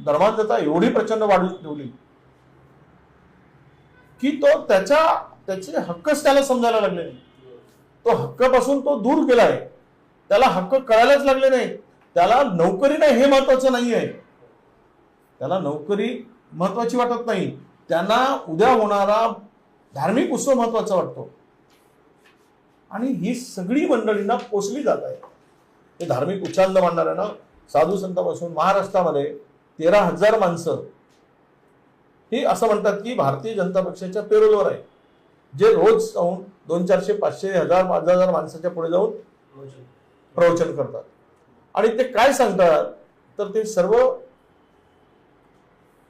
धर्मांधता एवढी प्रचंड वाढून ठेवली की तो त्याचे हक्कच त्याला समजायला लागले नाही. तो हक्कापासून तो दूर गेलाय. त्याला हक्क कळायलाच लागले नाही. त्याला नोकरी नाही हे महत्वाचं नाही आहे. त्याला नोकरी महत्वाची वाटत नाही. त्यांना उद्या होणारा धार्मिक उत्सव महत्वाचा वाटतो. आणि ही सगळी मंडळींना पोचली जात आहे. हे धार्मिक उच्चांद मांडणाऱ्यांना साधू संतांपासून महाराष्ट्रामध्ये 13,000 माणसं ही असं म्हणतात की भारतीय जनता पक्षाच्या पेरोलवर आहे, जे रोज जाऊन 200, 400, 500, 1000, 5000 माणसाच्या पुढे जाऊन प्रवचन करतात. आणि ते काय सांगतात तर ते सर्व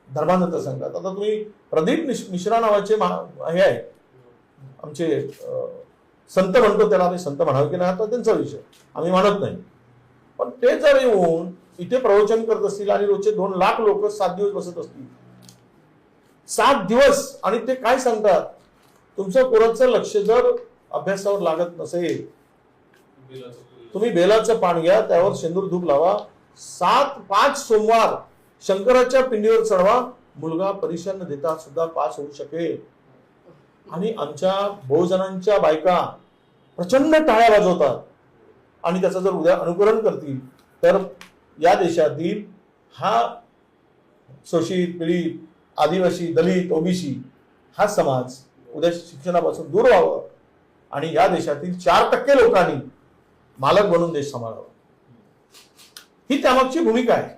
धर्मांध सांगतात. आता तुम्ही प्रदीप मिश्रा नावाचे हे आहे आमचे संत म्हणतो, त्याला आम्ही संत म्हणावं की नाही हा त्यांचा विषय, आम्ही म्हणत नाही. पण ते जर येऊन इथे प्रवचन करत असतील आणि रोजचे 2 लाख लोक 7 दिवस बसत असतील, 7 दिवस, आणि ते काय सांगतात, तुमचं पोराचं लक्ष जर अभ्यासावर लागत नसेल, तुम्ही बेलाचं पान घ्या, त्यावर शेंदूर धूप लावा, 5 सोमवार शंकराच्या पिंडीवर चढवा, मुलगा परीक्षा न देता सुद्धा पास होऊ शकेल. आणि आमच्या बहुजनांच्या बायका प्रचंड टाळ्या वाजवतात. आणि त्याचं जर उद्या अनुकरण करतील तर या देशातील हा शोषित, पीडित, आदिवासी, दलित, ओबीसी हा समाज उद्या शिक्षणापासून दूर व्हावं आणि या देशातील 4% लोकांनी मालक बनून देश सांभाळावा. ही त्यामागची भूमिका आहे.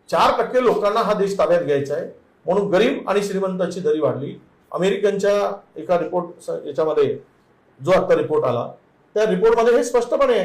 4% लोकांना हा देश ताब्यात घ्यायचा आहे. म्हणून गरीब आणि श्रीमंताची दरी वाढली. अमेरिकनच्या एका रिपोर्ट याच्यामध्ये जो आता रिपोर्ट आला त्या रिपोर्टमध्ये हे स्पष्टपणे